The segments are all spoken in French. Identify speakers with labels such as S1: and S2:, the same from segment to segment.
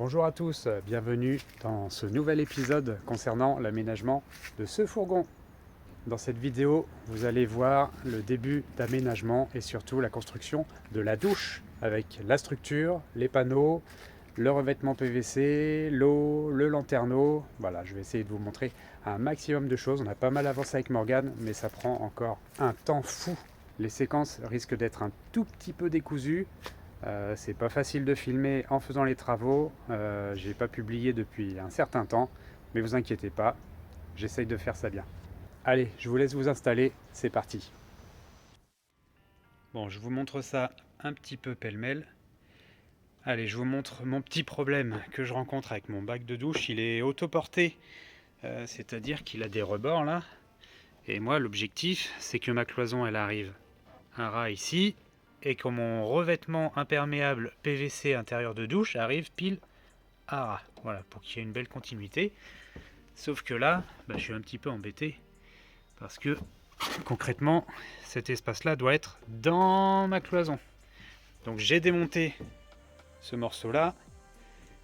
S1: Bonjour à tous, bienvenue dans ce nouvel épisode concernant l'aménagement de ce fourgon. Dans cette vidéo, vous allez voir le début d'aménagement et surtout la construction de la douche avec la structure, les panneaux, le revêtement PVC, l'eau, le lanterneau. Voilà, je vais essayer de vous montrer un maximum de choses. On a pas mal avancé avec Morgane, mais ça prend encore un temps fou. Les séquences risquent d'être un tout petit peu décousues. C'est pas facile de filmer en faisant les travaux. J'ai pas publié depuis un certain temps, mais vous inquiétez pas, j'essaye de faire ça bien. Allez, je vous laisse vous installer, c'est parti. Bon, je vous montre ça un petit peu pêle-mêle. Allez, je vous montre mon petit problème que je rencontre avec mon bac de douche. Il est autoporté, c'est-à-dire qu'il a des rebords là. Et moi, l'objectif, c'est que ma cloison, elle arrive un ras ici, et que mon revêtement imperméable PVC intérieur de douche arrive pile à ras. Voilà, pour qu'il y ait une belle continuité. Sauf que là, je suis un petit peu embêté, parce que concrètement, cet espace-là doit être dans ma cloison. Donc j'ai démonté ce morceau-là,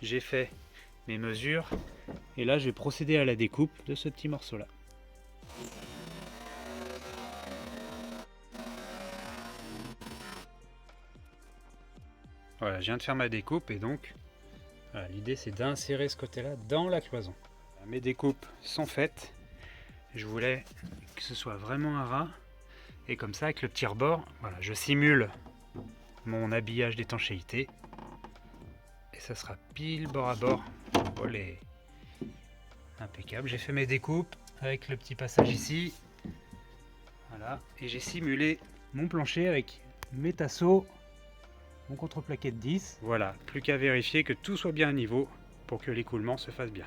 S1: j'ai fait mes mesures, et là je vais procéder à la découpe de ce petit morceau-là. Voilà, je viens de faire ma découpe, et donc voilà, l'idée c'est d'insérer ce côté-là dans la cloison. Mes découpes sont faites, je voulais que ce soit vraiment un ras, et comme ça avec le petit rebord, voilà, je simule mon habillage d'étanchéité, et ça sera pile bord à bord. Olé, impeccable. J'ai fait mes découpes avec le petit passage ici, voilà, et j'ai simulé mon plancher avec mes tasseaux, mon contreplaqué de 10. Voilà, plus qu'à vérifier que tout soit bien à niveau pour que l'écoulement se fasse bien.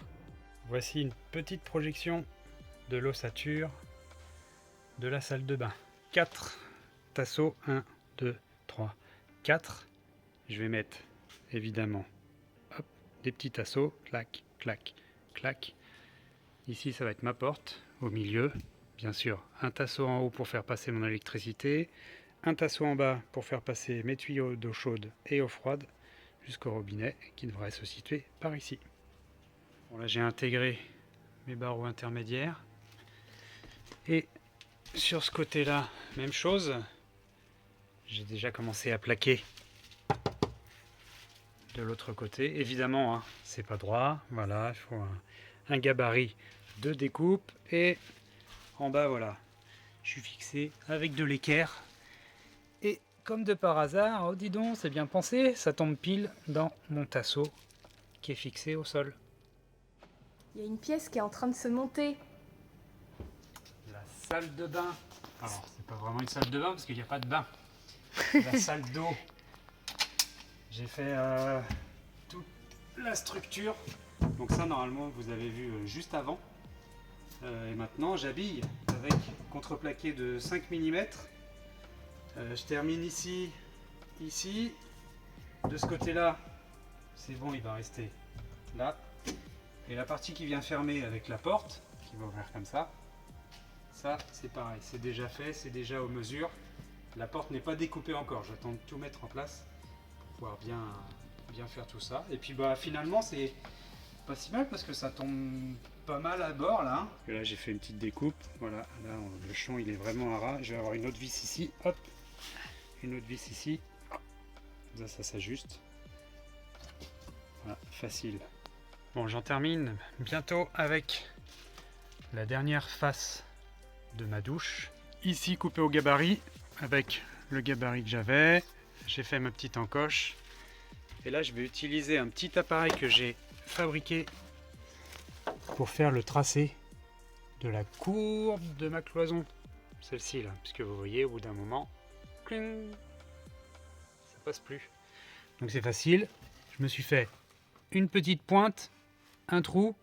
S1: Voici une petite projection de l'ossature de la salle de bain. 4 tasseaux, 1, 2, 3, 4. Je vais mettre évidemment hop, des petits tasseaux, clac, clac, clac. Ici ça va être ma porte, au milieu, bien sûr, un tasseau en haut pour faire passer mon électricité, un tasseau en bas pour faire passer mes tuyaux d'eau chaude et eau froide jusqu'au robinet qui devrait se situer par ici. Bon, là j'ai intégré mes barreaux intermédiaires, et sur ce côté là, même chose, j'ai déjà commencé à plaquer de l'autre côté. Évidemment, hein, c'est pas droit, voilà, il faut un gabarit de découpe, et en bas, voilà, je suis fixé avec de l'équerre. Et comme de par hasard, oh dis donc, c'est bien pensé, ça tombe pile dans mon tasseau qui est fixé au sol.
S2: Il y a une pièce qui est en train de se monter.
S1: La salle de bain. Alors, c'est pas vraiment une salle de bain parce qu'il n'y a pas de bain. La salle d'eau. J'ai fait toute la structure. Donc ça, normalement, vous avez vu juste avant. Et maintenant, j'habille avec contreplaqué de 5 mm. Je termine ici, ici. De ce côté-là, c'est bon, il va rester là. Et la partie qui vient fermer avec la porte, qui va ouvrir comme ça, c'est pareil, c'est déjà fait, c'est déjà aux mesures. La porte n'est pas découpée encore, j'attends de tout mettre en place pour pouvoir bien faire tout ça. Et puis finalement c'est pas si mal parce que ça tombe pas mal à bord là. Et là j'ai fait une petite découpe, voilà, là le champ il est vraiment à ras. Je vais avoir une autre vis ici, hop, une autre vis ici, ça s'ajuste. Voilà, facile. Bon, j'en termine bientôt avec la dernière face de ma douche. Ici coupé au gabarit avec le gabarit que j'avais. J'ai fait ma petite encoche. Et là, je vais utiliser un petit appareil que j'ai fabriqué pour faire le tracé de la courbe de ma cloison. Celle-ci là, puisque vous voyez, au bout d'un moment, cling, ça passe plus. Donc c'est facile. Je me suis fait une petite pointe, un trou,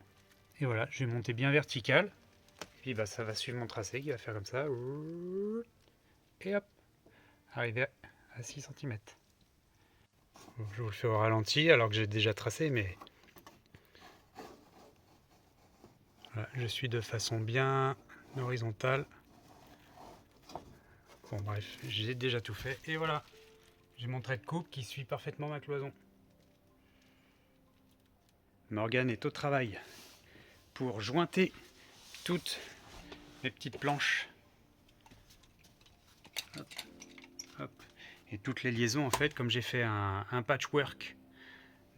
S1: et voilà, je vais monter bien vertical. Et puis ça va suivre mon tracé qui va faire comme ça. Et hop, arriver à 6 cm. Je vous le fais au ralenti alors que j'ai déjà tracé, mais voilà, je suis de façon bien horizontale. Bon bref, j'ai déjà tout fait. Et voilà, j'ai mon trait de coupe qui suit parfaitement ma cloison. Morgane est au travail pour jointer toutes mes petites planches. Hop, hop. Et toutes les liaisons, en fait, comme j'ai fait un patchwork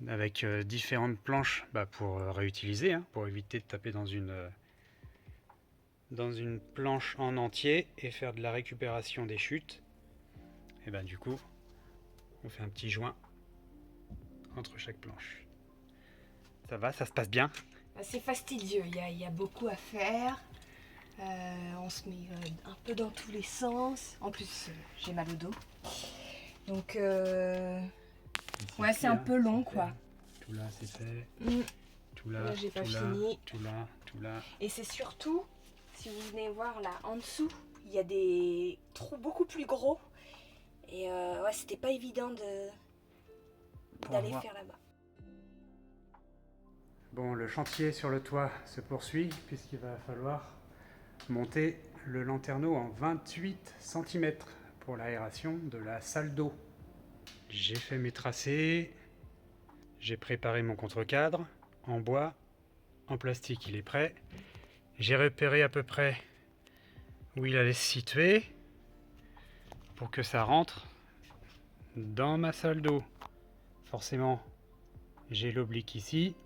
S1: avec différentes planches pour réutiliser, hein, pour éviter de taper dans une planche en entier et faire de la récupération des chutes. Et du coup, on fait un petit joint entre chaque planche. Ça va, ça se passe bien?
S2: C'est fastidieux, il y a beaucoup à faire. On se met un peu dans tous les sens. En plus, j'ai mal au dos. Donc, ouais, c'est un peu long, quoi.
S1: Tout là, c'est fait. Tout là,
S2: là j'ai pas
S1: tout
S2: fini.
S1: Tout là, tout là.
S2: Et c'est surtout, si vous venez voir là en dessous, il y a des trous beaucoup plus gros. Et ouais, c'était pas évident d'aller faire là-bas.
S1: Bon, le chantier sur le toit se poursuit puisqu'il va falloir monter le lanterneau en 28 cm pour l'aération de la salle d'eau. J'ai fait mes tracés, j'ai préparé mon contre-cadre en bois, en plastique il est prêt. J'ai repéré à peu près où il allait se situer pour que ça rentre dans ma salle d'eau. Forcément, j'ai l'oblique ici.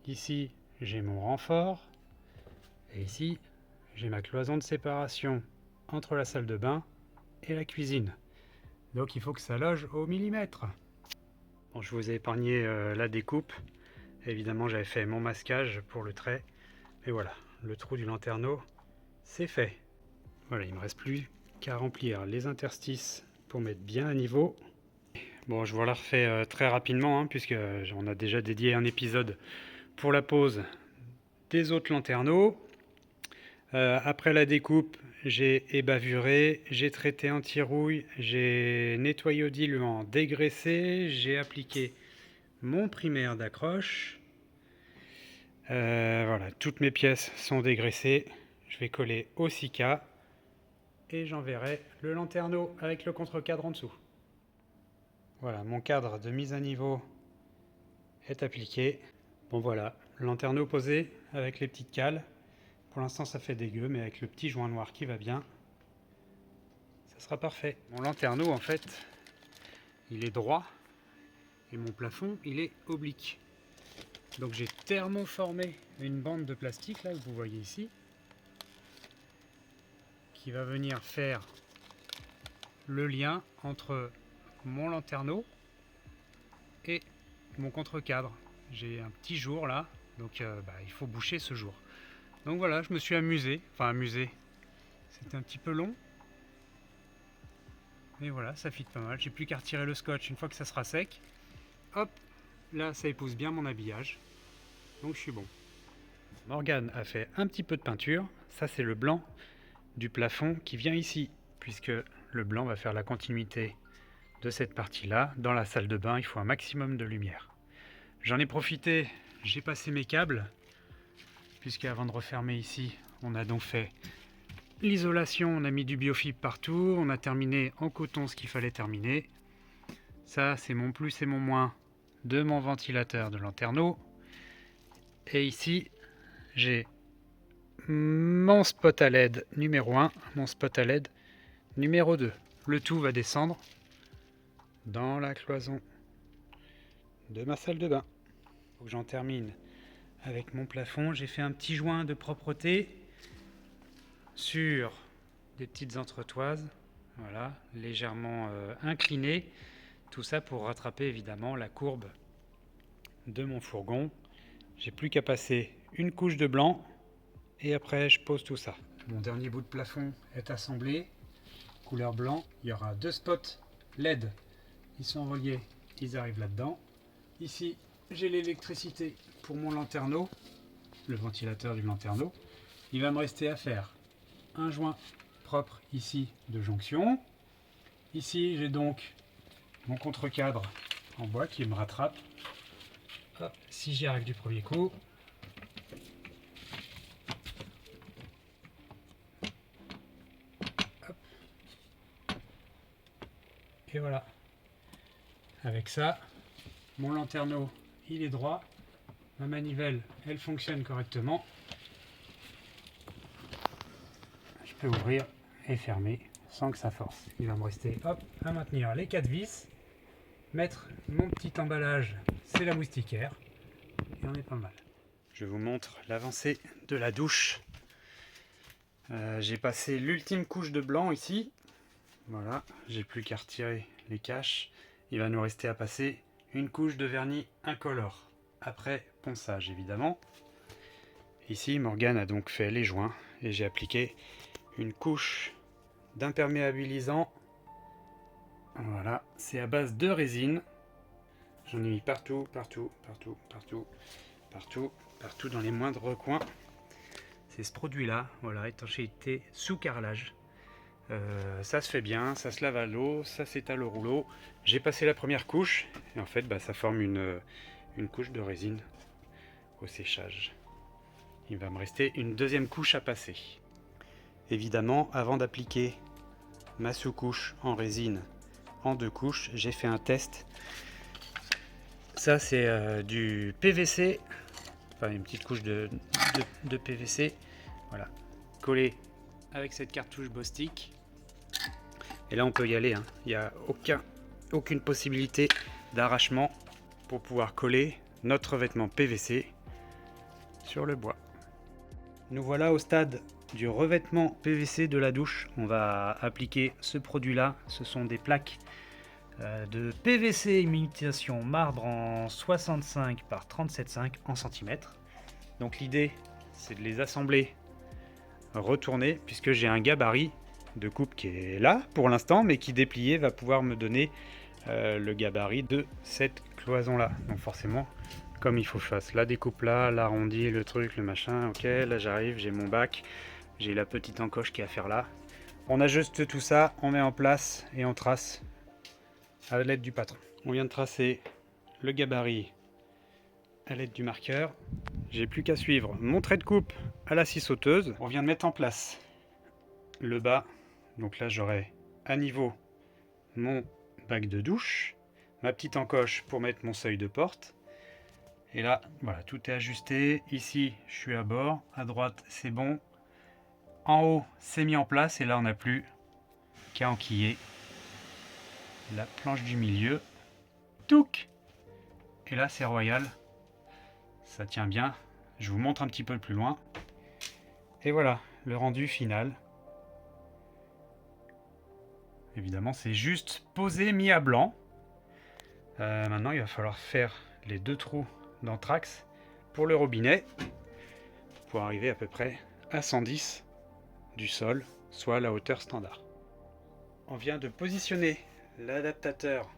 S1: Ici, j'ai mon renfort. Et ici, j'ai ma cloison de séparation entre la salle de bain et la cuisine. Donc il faut que ça loge au millimètre. Bon, je vous ai épargné la découpe. Évidemment, j'avais fait mon masquage pour le trait. Et voilà, le trou du lanterneau, c'est fait. Voilà, il ne me reste plus qu'à remplir les interstices pour mettre bien à niveau. Bon, je vous la refais très rapidement, hein, puisque on a déjà dédié un épisode pour la pose des autres lanterneaux. Après la découpe, j'ai ébavuré, j'ai traité anti-rouille, j'ai nettoyé au diluant, dégraissé, j'ai appliqué mon primaire d'accroche. Voilà, toutes mes pièces sont dégraissées. Je vais coller au Sika et j'enverrai le lanterneau avec le contre-cadre en dessous. Voilà, mon cadre de mise à niveau est appliqué. Bon voilà, lanterneau posé avec les petites cales. Pour l'instant ça fait dégueu, mais avec le petit joint noir qui va bien, ça sera parfait. Mon lanterneau en fait, il est droit et mon plafond il est oblique. Donc j'ai thermoformé une bande de plastique là que vous voyez ici, qui va venir faire le lien entre mon lanterneau et mon contre-cadre. J'ai un petit jour là, donc il faut boucher ce jour. Donc voilà, je me suis amusé, c'était un petit peu long, mais voilà, ça fit pas mal. J'ai plus qu'à retirer le scotch une fois que ça sera sec. Hop, là ça épouse bien mon habillage, donc je suis bon. Morgane a fait un petit peu de peinture, ça c'est le blanc du plafond qui vient ici, puisque le blanc va faire la continuité de cette partie-là. Dans la salle de bain, il faut un maximum de lumière. J'en ai profité, j'ai passé mes câbles, puisque avant de refermer ici, on a donc fait l'isolation, on a mis du biofibre partout, on a terminé en coton ce qu'il fallait terminer. Ça, c'est mon plus et mon moins de mon ventilateur de lanterneau. Et ici, j'ai mon spot à LED numéro 1, mon spot à LED numéro 2. Le tout va descendre dans la cloison de ma salle de bain. Faut que j'en termine avec mon plafond. J'ai fait un petit joint de propreté sur des petites entretoises, voilà, légèrement inclinées. Tout ça pour rattraper évidemment la courbe de mon fourgon. J'ai plus qu'à passer une couche de blanc et après je pose tout ça. Mon dernier bout de plafond est assemblé, couleur blanc. Il y aura 2 spots LED, ils sont reliés, ils arrivent là-dedans. Ici j'ai l'électricité pour mon lanterneau, le ventilateur du lanterneau. Il va me rester à faire un joint propre ici de jonction. Ici j'ai donc mon contre-cadre en bois qui me rattrape. Hop, si j'y arrive du premier coup. Hop. Et voilà. Avec ça, mon lanterneau il est droit ma manivelle, elle fonctionne correctement. Je peux ouvrir et fermer sans que ça force. Il va me rester à maintenir les 4 vis, mettre mon petit emballage, c'est la moustiquaire, et on est pas mal. Je vous montre l'avancée de la douche. J'ai passé l'ultime couche de blanc ici. Voilà, j'ai plus qu'à retirer les caches. Il va nous rester à passer une couche de vernis incolore. Après ponçage évidemment. Ici Morgane a donc fait les joints et j'ai appliqué une couche d'imperméabilisant. Voilà, c'est à base de résine. J'en ai mis partout dans les moindres recoins. C'est ce produit là, voilà, étanchéité sous carrelage. Ça se fait bien, ça se lave à l'eau, ça s'étale au rouleau. J'ai passé la première couche et en fait ça forme une couche de résine au séchage. Il va me rester une deuxième couche à passer. Évidemment, avant d'appliquer ma sous-couche en résine en 2 couches, j'ai fait un test. Ça c'est du PVC, enfin une petite couche de PVC, voilà, collé avec cette cartouche Bostik. Et là on peut y aller, hein. Il n'y a aucune possibilité d'arrachement pour pouvoir coller notre revêtement PVC sur le bois. Nous voilà au stade du revêtement PVC de la douche. On va appliquer ce produit là, ce sont des plaques de PVC imitation marbre en 65 par 37,5 en centimètres. Donc l'idée c'est de les assembler retourner, puisque j'ai un gabarit de coupe qui est là pour l'instant, mais qui déplié va pouvoir me donner le gabarit de cette cloison là. Donc forcément, comme il faut que je fasse la découpe là, l'arrondi, le truc, le machin, ok, là j'arrive, j'ai mon bac, j'ai la petite encoche qui est à faire là. On ajuste tout ça, on met en place et on trace à l'aide du patron. On vient de tracer le gabarit à l'aide du marqueur. J'ai plus qu'à suivre mon trait de coupe à la scie sauteuse. On vient de mettre en place le bas. Donc là, j'aurai à niveau mon bac de douche, ma petite encoche pour mettre mon seuil de porte. Et là, voilà, tout est ajusté. Ici, je suis à bord. À droite, c'est bon. En haut, c'est mis en place. Et là, on n'a plus qu'à enquiller la planche du milieu. Touc! Et là, c'est royal. Ça tient bien. Je vous montre un petit peu plus loin. Et voilà, le rendu final. Évidemment, c'est juste posé, mis à blanc. Maintenant, il va falloir faire les 2 trous d'anthrax pour le robinet pour arriver à peu près à 110 du sol, soit la hauteur standard. On vient de positionner l'adaptateur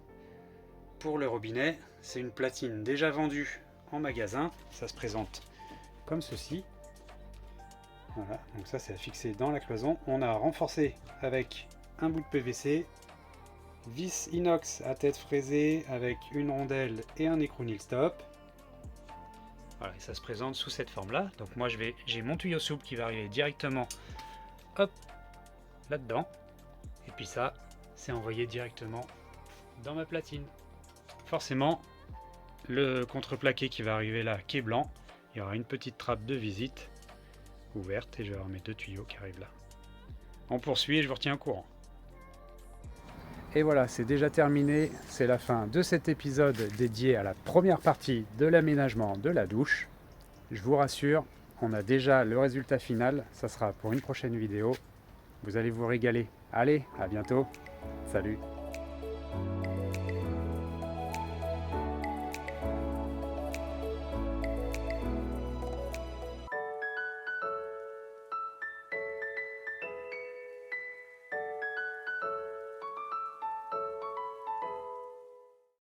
S1: pour le robinet. C'est une platine déjà vendue en magasin. Ça se présente comme ceci. Voilà, donc ça c'est fixé dans la cloison. On a renforcé avec un bout de PVC, vis inox à tête fraisée avec une rondelle et un écrou nil stop. Voilà, et ça se présente sous cette forme là. Donc moi j'ai mon tuyau souple qui va arriver directement hop là-dedans. Et puis ça, c'est envoyé directement dans ma platine. Forcément, le contreplaqué qui va arriver là, qui est blanc, il y aura une petite trappe de visite ouverte et je vais avoir mes 2 tuyaux qui arrivent là. On poursuit et je vous retiens au courant. Et voilà, c'est déjà terminé. C'est la fin de cet épisode dédié à la première partie de l'aménagement de la douche. Je vous rassure, on a déjà le résultat final. Ça sera pour une prochaine vidéo. Vous allez vous régaler. Allez, à bientôt. Salut.